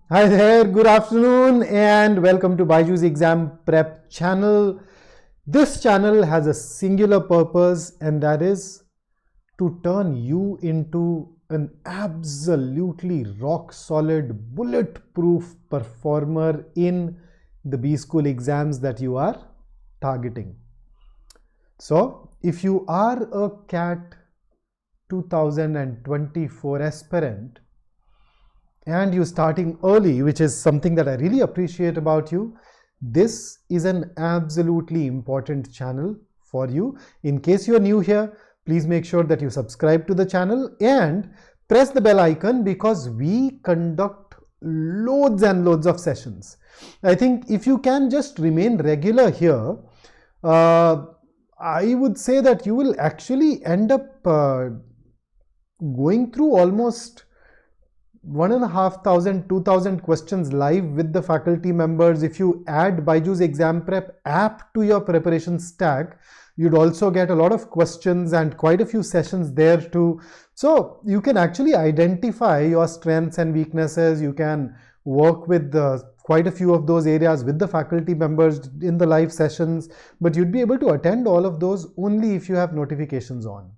Hi there, good afternoon and welcome to BYJU'S exam prep channel. This channel has a singular purpose, and that is to turn you into an absolutely rock solid, bulletproof performer in the B School exams that you are targeting. So if you are a CAT 2024 aspirant, and you starting early, which is something that I really appreciate about you, this is an absolutely important channel for you. In case you are new here, please make sure that you subscribe to the channel and press the bell icon, because we conduct loads and loads of sessions. I think if you can just remain regular here, I would say that you will actually end up going through almost 1,500, 2,000 questions live with the faculty members. If you add BYJU'S exam prep app to your preparation stack, you'd also get a lot of questions and quite a few sessions there too. So you can actually identify your strengths and weaknesses. You can work with quite a few of those areas with the faculty members in the live sessions, but you'd be able to attend all of those only if you have notifications on.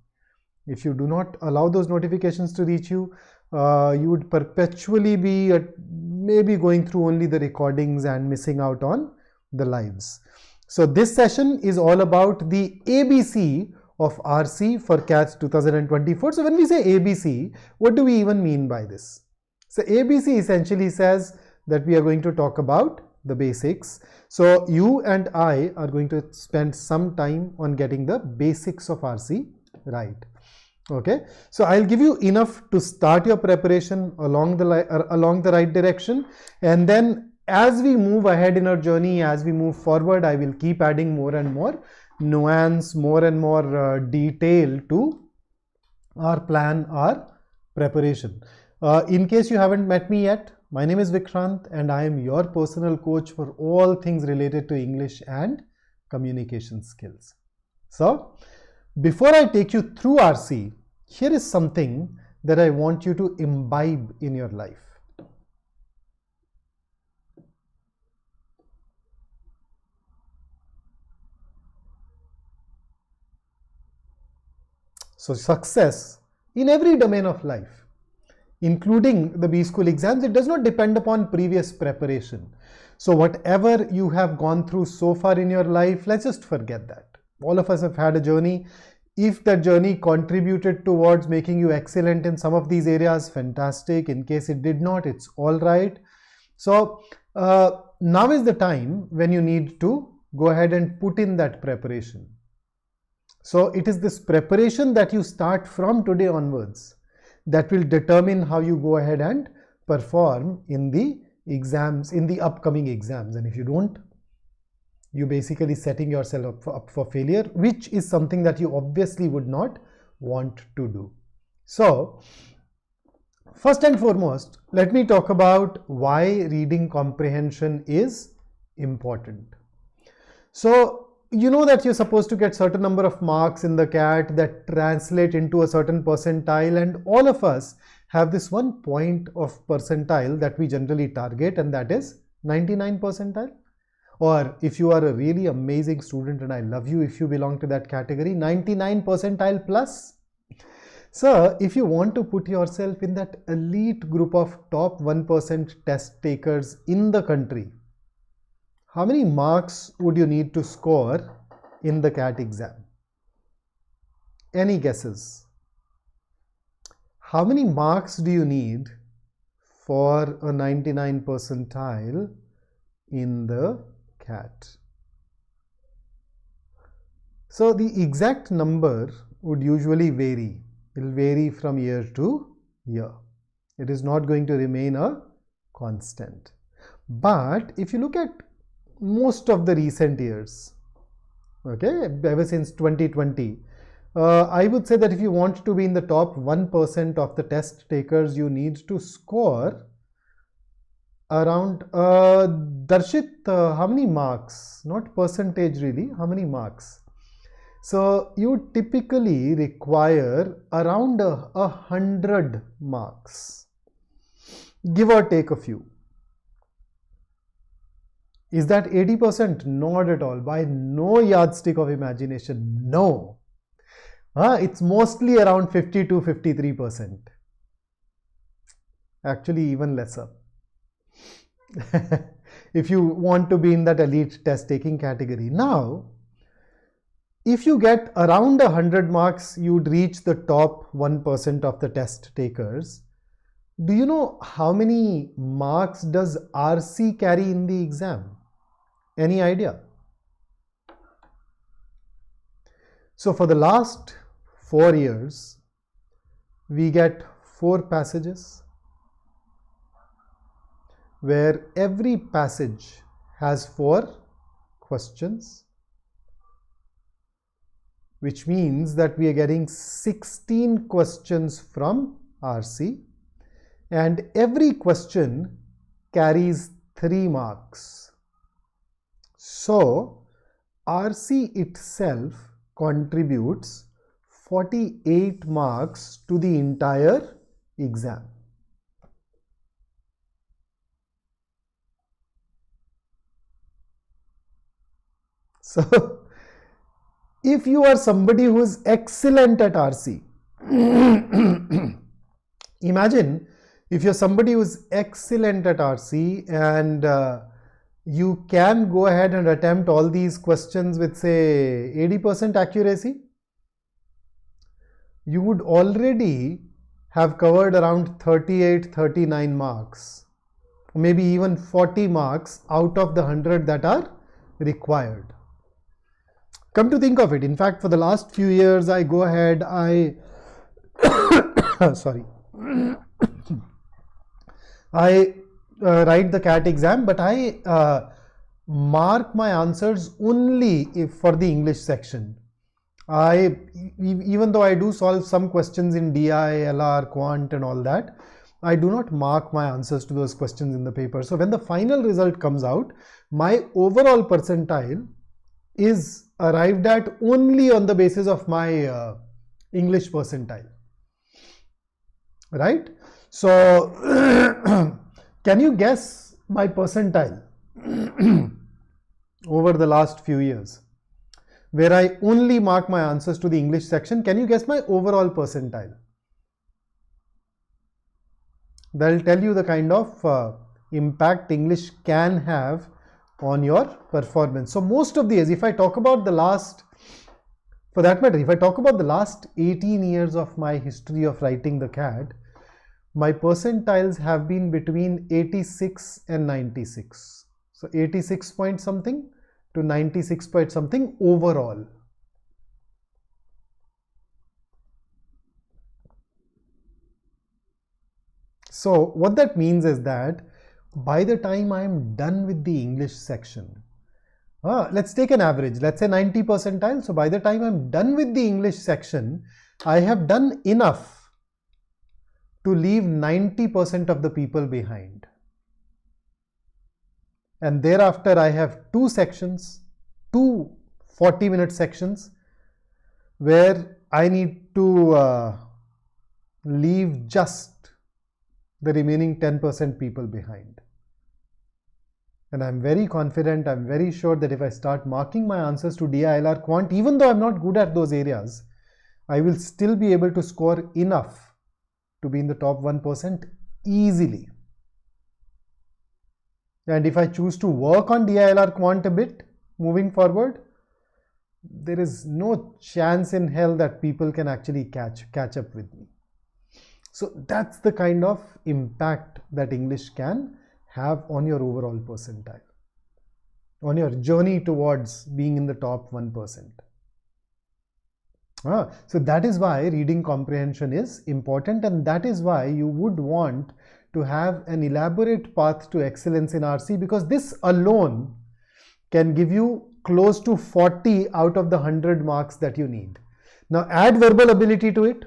If you do not allow those notifications to reach you, you would perpetually be maybe going through only the recordings and missing out on the lives. So this session is all about the ABC of RC for CAT 2024. So when we say ABC, what do we even mean by this? So ABC essentially says that we are going to talk about the basics. So you and I are going to spend some time on getting the basics of RC right. Okay, so I'll give you enough to start your preparation along the right direction, and then as we move ahead in our journey, as we move forward, I will keep adding more and more nuance, more and more detail to our plan, our preparation. In case you haven't met me yet, my name is Vikrant and I am your personal coach for all things related to English and communication skills. So before I take you through RC, here is something that I want you to imbibe in your life. So success in every domain of life, including the B School exams, it does not depend upon previous preparation. So whatever you have gone through so far in your life, let's just forget that. All of us have had a journey. If that journey contributed towards making you excellent in some of these areas, fantastic. In case it did not, it's all right. So now is the time when you need to go ahead and put in that preparation. So it is this preparation that you start from today onwards that will determine how you go ahead and perform in the exams, in the upcoming exams. And if you don't, you're basically setting yourself up for failure, which is something that you obviously would not want to do. So first and foremost, let me talk about why reading comprehension is important. So you know that you're supposed to get certain number of marks in the CAT that translate into a certain percentile, and all of us have this one point of percentile that we generally target, and that is 99 percentile. Or if you are a really amazing student, and I love you if you belong to that category, 99 percentile plus. So if you want to put yourself in that elite group of top 1% test takers in the country, how many marks would you need to score in the CAT exam? Any guesses? How many marks do you need for a 99 percentile in the CAT? So the exact number would usually vary. It will vary from year to year. It is not going to remain a constant. But if you look at most of the recent years, okay, ever since 2020, I would say that if you want to be in the top 1% of the test takers, you need to score around Darshit, how many marks? Not percentage really, how many marks? So you typically require around 100 marks, give or take a few. Is that 80%? Not at all. By no yardstick of imagination. No. It's mostly around 50 to 53%. Actually, even lesser. If you want to be in that elite test taking category. Now, if you get around 100 marks, you'd reach the top 1% of the test takers. Do you know how many marks does RC carry in the exam? Any idea? So for the last 4 years, we get 4 passages where every passage has 4 questions, which means that we are getting 16 questions from RC, and every question carries 3 marks. So RC itself contributes 48 marks to the entire exam. So if you are somebody who is excellent at RC, imagine if you're somebody who is excellent at RC and you can go ahead and attempt all these questions with say 80% accuracy, you would already have covered around 38, 39 marks, maybe even 40 marks out of the 100 that are required. Come to think of it, in fact, for the last few years, I go ahead, sorry, I write the CAT exam, but I mark my answers only for the English section. Even though I do solve some questions in DI, LR, Quant and all that, I do not mark my answers to those questions in the paper. So when the final result comes out, my overall percentile is arrived at only on the basis of my English percentile, right? So can you guess my percentile over the last few years, where I only mark my answers to the English section? Can you guess my overall percentile? That'll tell you the kind of impact English can have on your performance. So most of these, if I talk about the last, for that matter, if I talk about the last 18 years of my history of writing the CAT, my percentiles have been between 86 and 96. So 86 point something to 96 point something overall. So what that means is that by the time I am done with the English section, let's take an average, let's say 90 percentile. So by the time I'm done with the English section, I have done enough to leave 90% of the people behind. And thereafter I have 2 sections, 2 40-minute sections, where I need to leave just the remaining 10% people behind. And I'm very confident, I'm very sure that if I start marking my answers to DILR Quant, even though I'm not good at those areas, I will still be able to score enough to be in the top 1% easily. And if I choose to work on DILR Quant a bit moving forward, there is no chance in hell that people can actually catch up with me. So that's the kind of impact that English can have on your overall percentile, on your journey towards being in the top 1%. So that is why reading comprehension is important, and that is why you would want to have an elaborate path to excellence in RC, because this alone can give you close to 40 out of the 100 marks that you need. Now add verbal ability to it.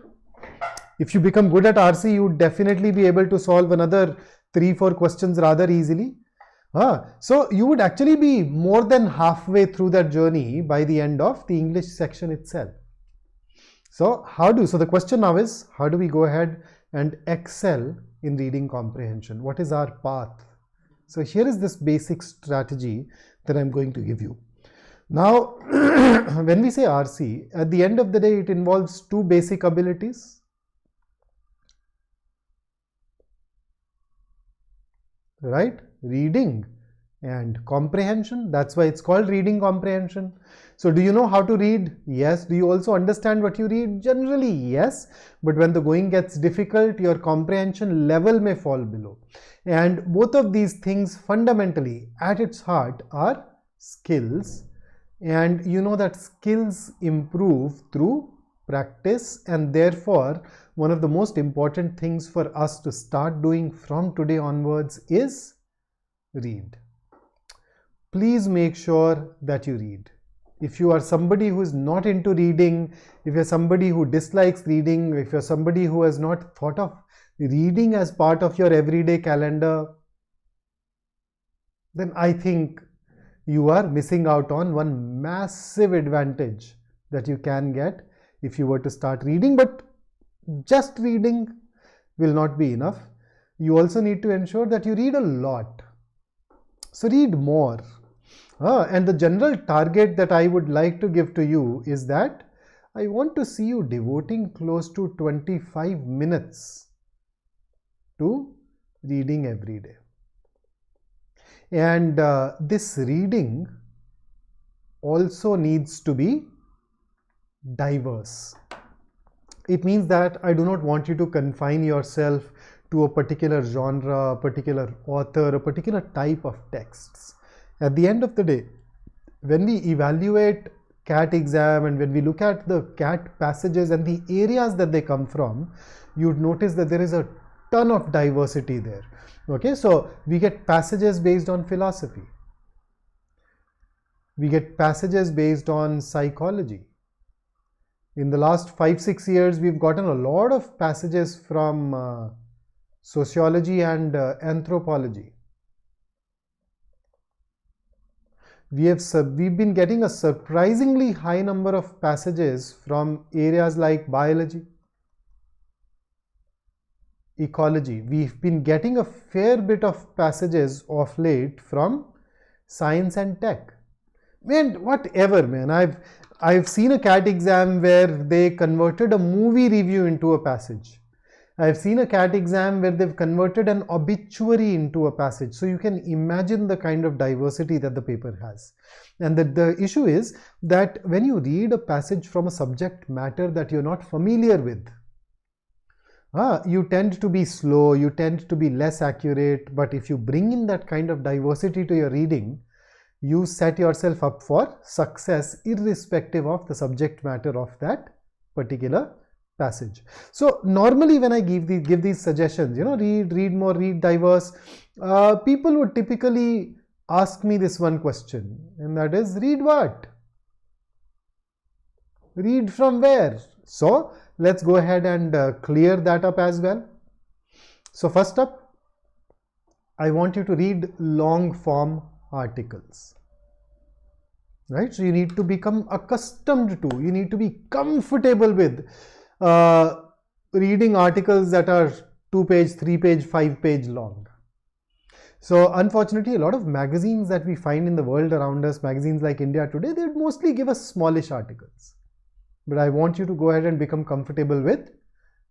If you become good at RC, you would definitely be able to solve another 3-4 questions rather easily. So you would actually be more than halfway through that journey by the end of the English section itself. So so the question now is, how do we go ahead and excel in reading comprehension? What is our path? So here is this basic strategy that I'm going to give you. Now, when we say RC, at the end of the day, it involves two basic abilities. Right? Reading and comprehension. That's why it's called reading comprehension. So do you know how to read? Yes. Do you also understand what you read? Generally, yes. But when the going gets difficult, your comprehension level may fall below. And both of these things fundamentally at its heart are skills. And you know that skills improve through practice, and therefore one of the most important things for us to start doing from today onwards is read. Please make sure that you read. If you are somebody who is not into reading, if you're somebody who dislikes reading, if you're somebody who has not thought of reading as part of your everyday calendar, then I think you are missing out on one massive advantage that you can get if you were to start reading. But just reading will not be enough. You also need to ensure that you read a lot. So read more. And the general target that I would like to give to you is that I want to see you devoting close to 25 minutes to reading every day. And this reading also needs to be diverse. It means that I do not want you to confine yourself to a particular genre, a particular author, a particular type of texts. At the end of the day, when we evaluate CAT exam and when we look at the CAT passages and the areas that they come from, you'd notice that there is a ton of diversity there. Okay, so we get passages based on philosophy. We get passages based on psychology. In the last 5-6 years, we've gotten a lot of passages from sociology and anthropology. We've been getting a surprisingly high number of passages from areas like biology, ecology. We've been getting a fair bit of passages of late from science and tech. Man, whatever, man. I've seen a CAT exam where they converted a movie review into a passage. I've seen a CAT exam where they've converted an obituary into a passage. So you can imagine the kind of diversity that the paper has. And the issue is that when you read a passage from a subject matter that you're not familiar with, you tend to be slow, you tend to be less accurate. But if you bring in that kind of diversity to your reading, you set yourself up for success irrespective of the subject matter of that particular passage. So normally when I give these suggestions, read more, read diverse, people would typically ask me this one question, and that is, read what? Read from where? So let's go ahead and clear that up as well. So first up, I want you to read long form articles. Right? So you need to become accustomed to, you need to be comfortable with reading articles that are 2-page, 3-page, 5-page long. So unfortunately, a lot of magazines that we find in the world around us, magazines like India Today, they would mostly give us smallish articles. But I want you to go ahead and become comfortable with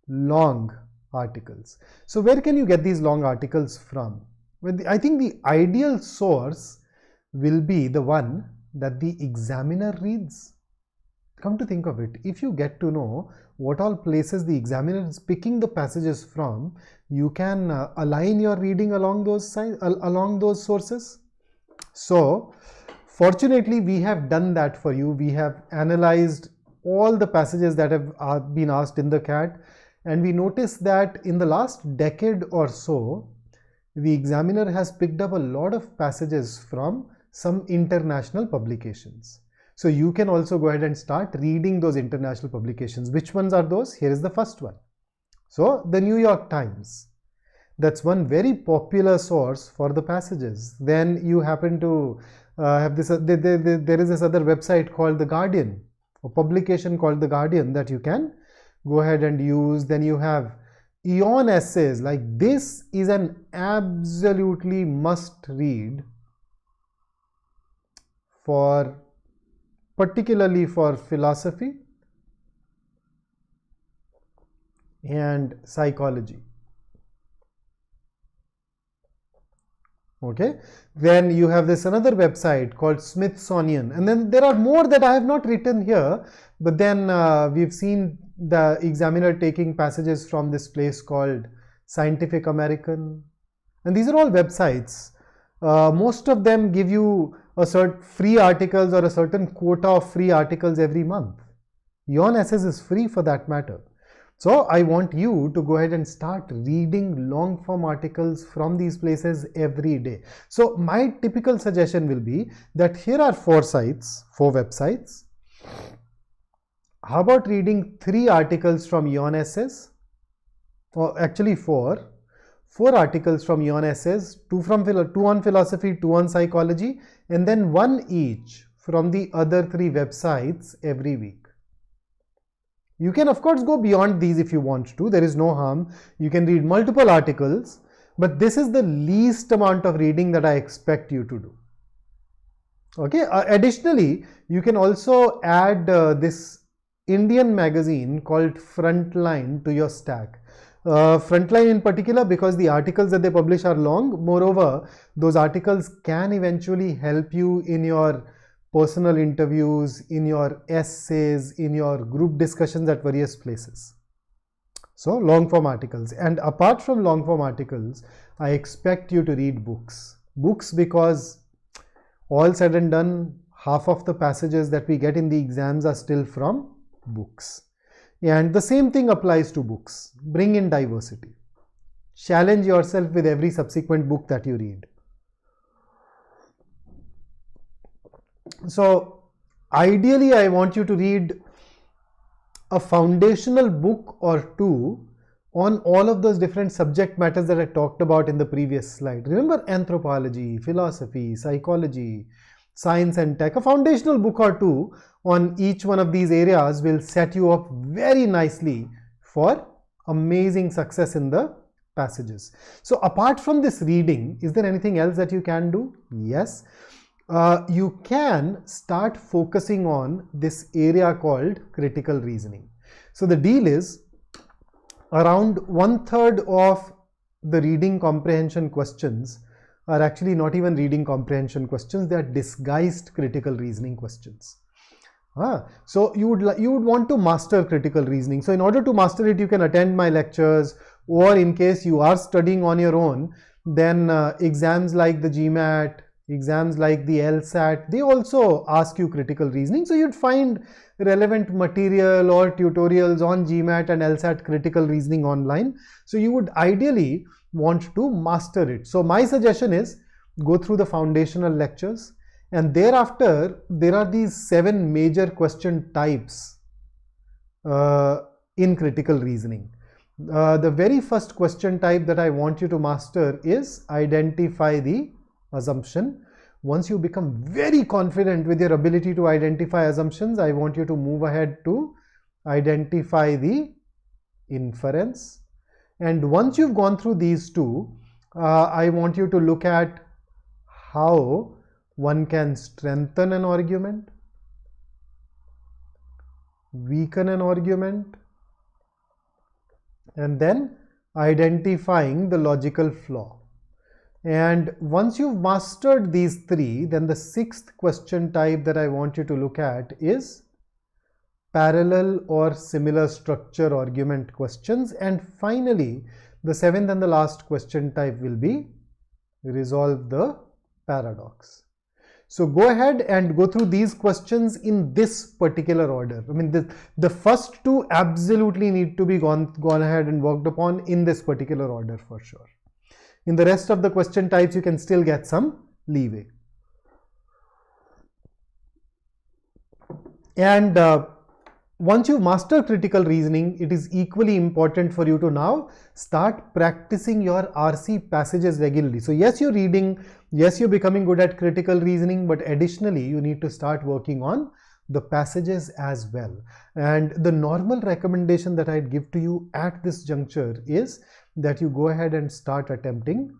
long articles. So where can you get these long articles from? Well, I think the ideal source will be the one that the examiner reads. Come to think of it, if you get to know what all places the examiner is picking the passages from, you can align your reading along those sources. So fortunately, we have done that for you. We have analyzed all the passages that have been asked in the CAT, and we noticed that in the last decade or so, the examiner has picked up a lot of passages from some international publications. So you can also go ahead and start reading those international publications. Which ones are those? Here is the first one. So the New York Times, that's one very popular source for the passages. Then you happen to have this, there is this other website called The Guardian, a publication called The Guardian that you can go ahead and use. Then you have Eon essays, like this is an absolutely must read for, particularly for philosophy and psychology. Okay, then you have this another website called Smithsonian, and then there are more that I have not written here, but then we've seen the examiner taking passages from this place called Scientific American, and these are all websites. Most of them give you a certain free articles or a certain quota of free articles every month. Eon Essays is free for that matter. So I want you to go ahead and start reading long form articles from these places every day. So my typical suggestion will be that here are 4 sites, 4 websites. How about reading 3 articles from Eon Essays? Or actually 4 articles from Eon Essays, 2 on philosophy, 2 on psychology, and then 1 each from the other 3 websites every week. You can of course go beyond these if you want to, there is no harm. You can read multiple articles, but this is the least amount of reading that I expect you to do. Okay, additionally, you can also add this Indian magazine called Frontline to your stack. Frontline in particular because the articles that they publish are long. Moreover, those articles can eventually help you in your personal interviews, in your essays, in your group discussions at various places. So long form articles. And apart from long form articles, I expect you to read books. Books because all said and done, half of the passages that we get in the exams are still from books. And the same thing applies to books. Bring in diversity. Challenge yourself with every subsequent book that you read. So ideally, I want you to read a foundational book or 2 on all of those different subject matters that I talked about in the previous slide. Remember anthropology, philosophy, psychology, science and tech. A foundational book or 2 on each one of these areas will set you up very nicely for amazing success in the passages. So apart from this reading, is there anything else that you can do? Yes. You can start focusing on this area called critical reasoning. So the deal is around 1/3 of the reading comprehension questions are actually not even reading comprehension questions, they are disguised critical reasoning questions. So you would want to master critical reasoning. So in order to master it, you can attend my lectures, or in case you are studying on your own, then exams like the GMAT, exams like the LSAT, they also ask you critical reasoning. So you'd find relevant material or tutorials on GMAT and LSAT critical reasoning online. So you would ideally want to master it. So my suggestion is go through the foundational lectures, and thereafter there are these 7 major question types in critical reasoning. The very first question type that I want you to master is identify the assumption. Once you become very confident with your ability to identify assumptions, I want you to move ahead to identify the inference. And once you've gone through these 2, I want you to look at how one can strengthen an argument, weaken an argument, and then identifying the logical flaw. And once you've mastered these 3, then the 6th question type that I want you to look at is parallel or similar structure argument questions. And finally, the 7th and the last question type will be resolve the paradox. So go ahead and go through these questions in this particular order. I mean, the first 2 absolutely need to be gone ahead and worked upon in this particular order for sure. In the rest of the question types, you can still get some leeway. And once you master critical reasoning, it is equally important for you to now start practicing your RC passages regularly. So yes, you're reading, yes, you're becoming good at critical reasoning, but additionally, you need to start working on the passages as well. And the normal recommendation that I'd give to you at this juncture is that you go ahead and start attempting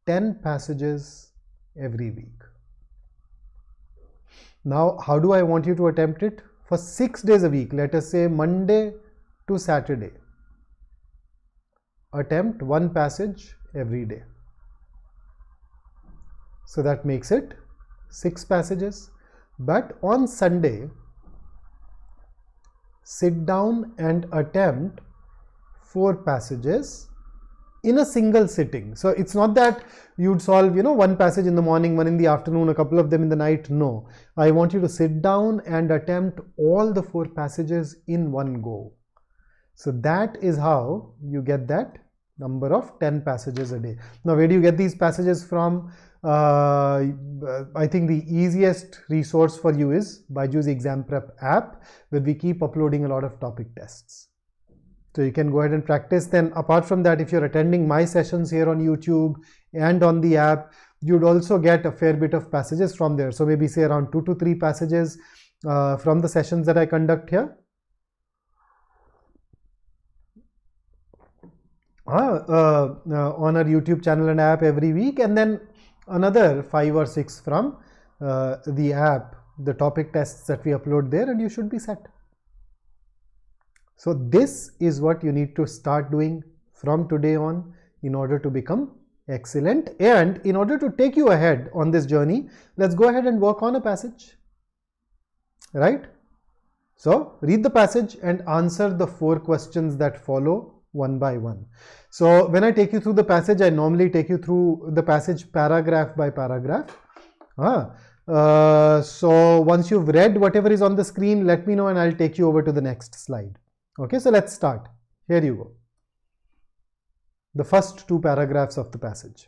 10 passages every week. Now, how do I want you to attempt it? For 6 days a week, let us say Monday to Saturday, attempt one passage every day. So that makes it 6 passages. But on Sunday, sit down and attempt 4 passages in a single sitting. So it's not that you'd solve, one passage in the morning, one in the afternoon, a couple of them in the night. No, I want you to sit down and attempt all the 4 passages in one go. So that is how you get that number of 10 passages a day. Now, where do you get these passages from? I think the easiest resource for you is BYJU'S Exam Prep app, where we keep uploading a lot of topic tests. So you can go ahead and practice. Then apart from that, if you're attending my sessions here on YouTube and on the app, you'd also get a fair bit of passages from there. So maybe say around 2 to 3 passages from the sessions that I conduct here. On our YouTube channel and app every week, and then another 5 or 6 from the app, the topic tests that we upload there, and you should be set. So this is what you need to start doing from today on in order to become excellent. And in order to take you ahead on this journey, let's go ahead and work on a passage, right? So read the passage and answer the 4 questions that follow one by one. So when I take you through the passage, I normally take you through the passage paragraph by paragraph. So once you've read whatever is on the screen, let me know and I'll take you over to the next slide. Okay, so let's start. Here you go. The first 2 paragraphs of the passage.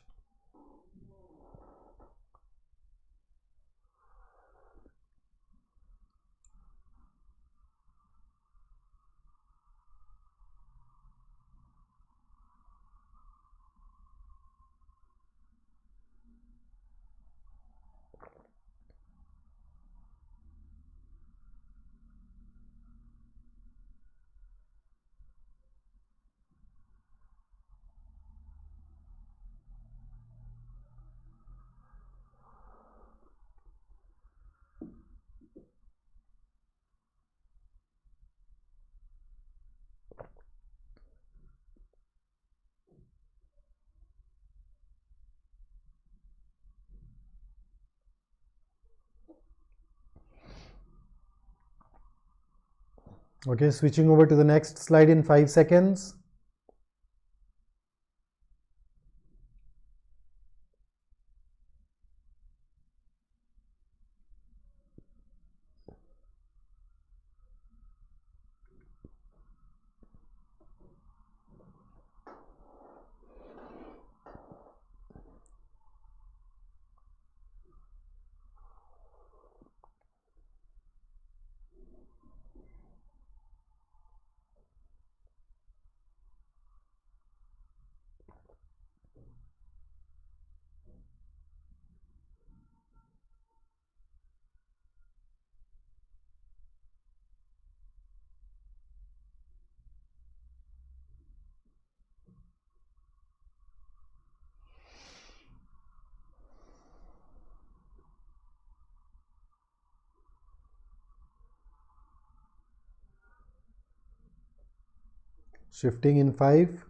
Okay, switching over to the next slide in 5 seconds. Shifting in 5.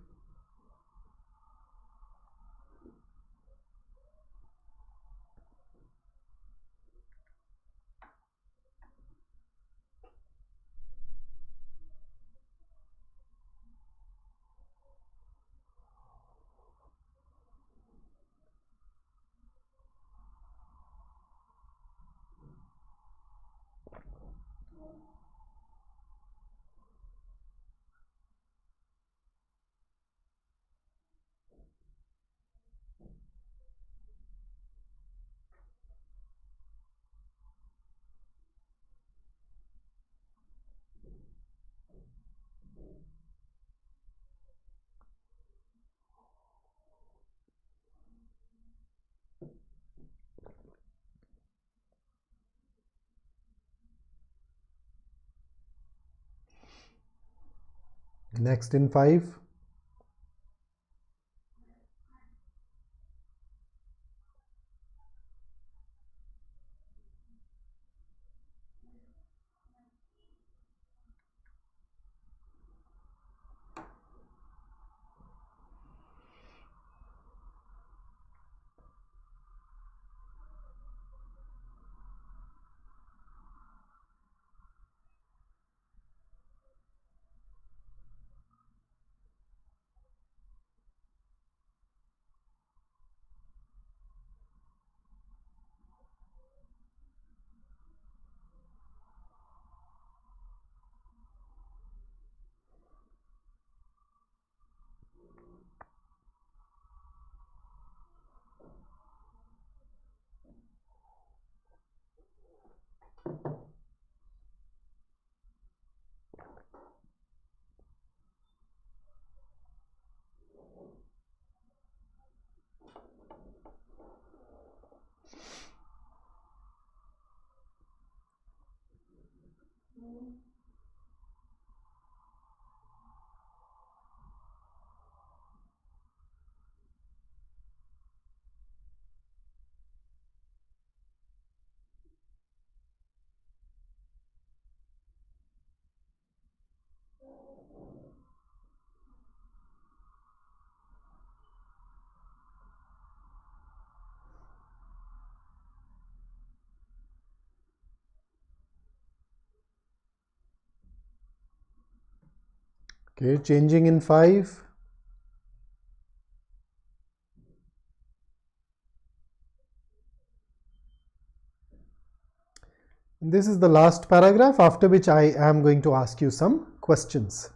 Next in 5. Okay, changing in 5. This is the last paragraph, after which I am going to ask you some questions.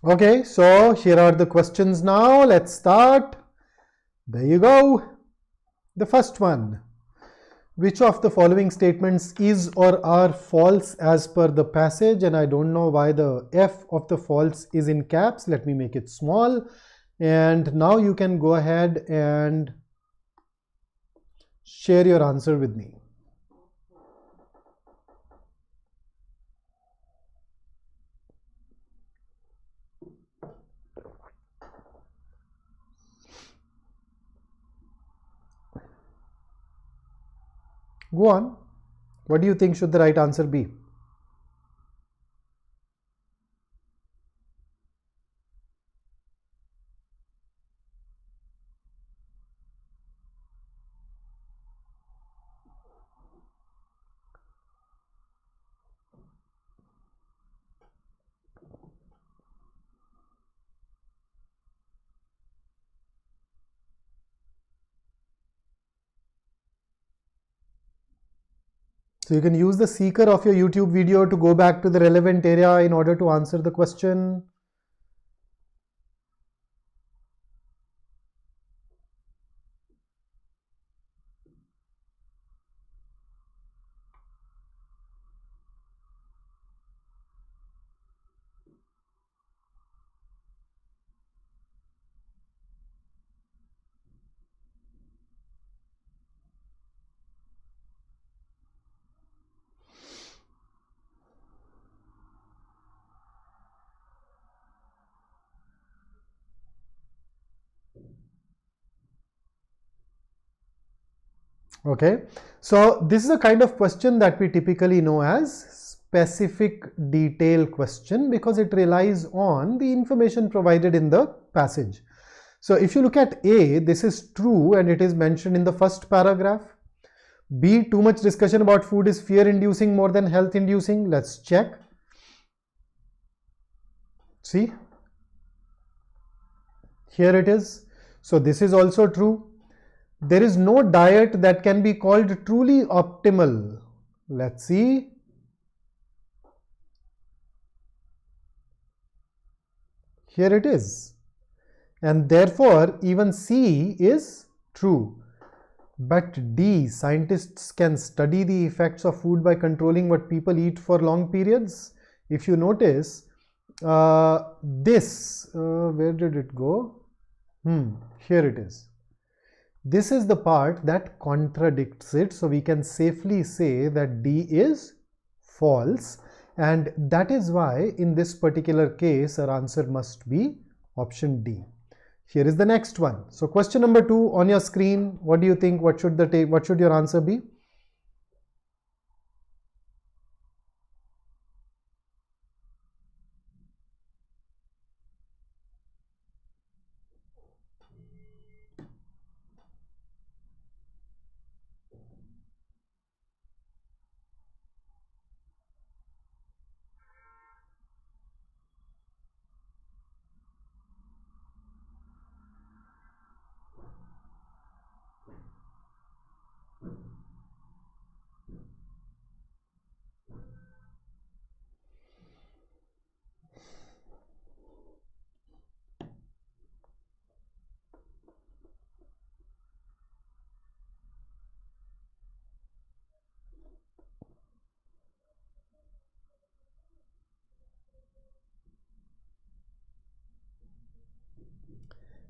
Okay, so here are the questions now. Let's start. There you go. The first one. Which of the following statements is or are false as per the passage? And I don't know why the F of the false is in caps. Let me make it small. And now you can go ahead and share your answer with me. Go on. What do you think should the right answer be? So you can use the seeker of your YouTube video to go back to the relevant area in order to answer the question. Okay, so this is a kind of question that we typically know as specific detail question because it relies on the information provided in the passage. So if you look at A, this is true and it is mentioned in the first paragraph. B, too much discussion about food is fear inducing more than health inducing. Let's check. See, here it is. So this is also true. There is no diet that can be called truly optimal. Let's see. Here it is. And therefore, even C is true. But D, scientists can study the effects of food by controlling what people eat for long periods. If you notice, where did it go? Here it is. This is the part that contradicts it. So we can safely say that D is false. And that is why in this particular case, our answer must be option D. Here is the next one. So question number 2 on your screen. What do you think? What should your answer be?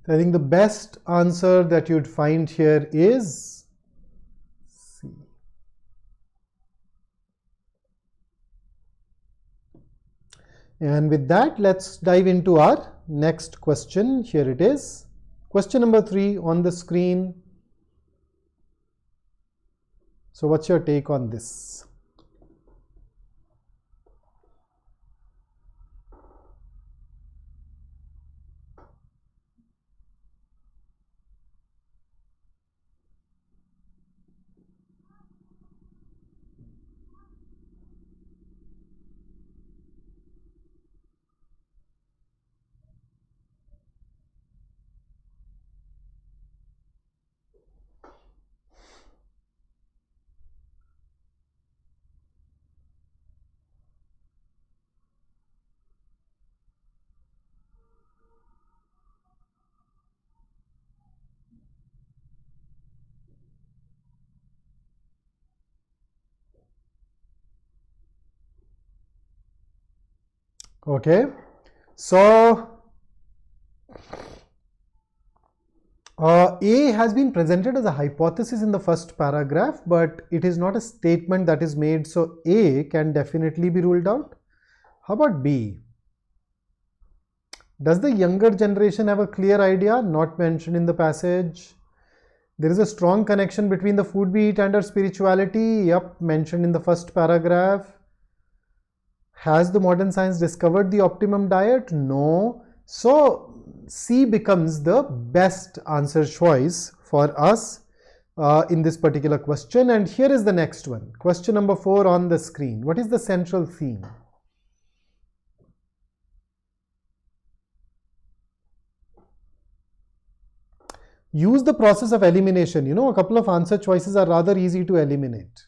I think the best answer that you'd find here is C. And with that, let's dive into our next question. Here it is. Question number 3 on the screen. So what's your take on this? Okay, so A has been presented as a hypothesis in the first paragraph, but it is not a statement that is made, so A can definitely be ruled out. How about B? Does the younger generation have a clear idea? Not mentioned in the passage. There is a strong connection between the food we eat and our spirituality. Yep, mentioned in the first paragraph. Has the modern science discovered the optimum diet? No. So C becomes the best answer choice for us in this particular question. And here is the next one. Question number 4 on the screen. What is the central theme? Use the process of elimination. You know, a couple of answer choices are rather easy to eliminate.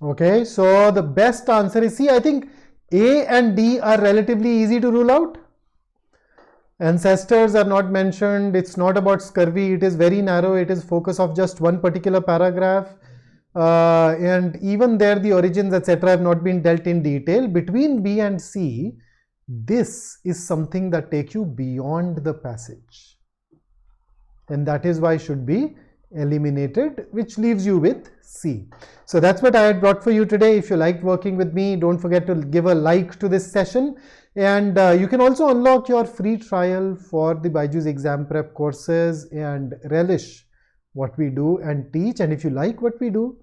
Okay, so the best answer is C. I think A and D are relatively easy to rule out. Ancestors are not mentioned. It's not about scurvy. It is very narrow. It is focus of just one particular paragraph. And even there, the origins, etc., have not been dealt in detail. Between B and C, this is something that takes you beyond the passage. And that is why should be eliminated, which leaves you with C. So that's what I had brought for you today. If you liked working with me, don't forget to give a like to this session. And you can also unlock your free trial for the BYJU'S exam prep courses and relish what we do and teach. And if you like what we do,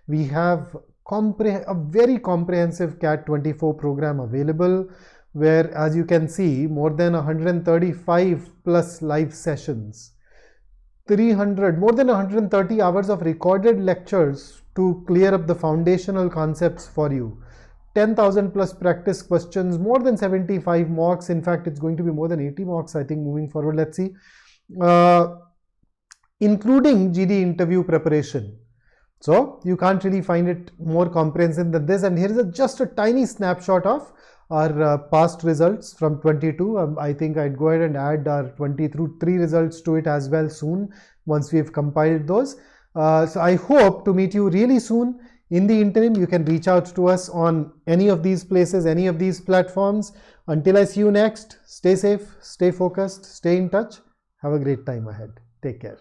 we have a very comprehensive CAT 24 program available, where, as you can see, more than 135 plus live sessions, more than 130 hours of recorded lectures to clear up the foundational concepts for you, 10,000 plus practice questions, more than 75 mocks. In fact, it's going to be more than 80 mocks, I think, moving forward. Let's see. Including GD interview preparation. So you can't really find it more comprehensive than this. And here is just a tiny snapshot of our past results from 22. I think I'd go ahead and add our 23 results to it as well soon, once we've compiled those. So I hope to meet you really soon. In the interim, you can reach out to us on any of these places, any of these platforms. Until I see you next, stay safe, stay focused, stay in touch. Have a great time ahead. Take care.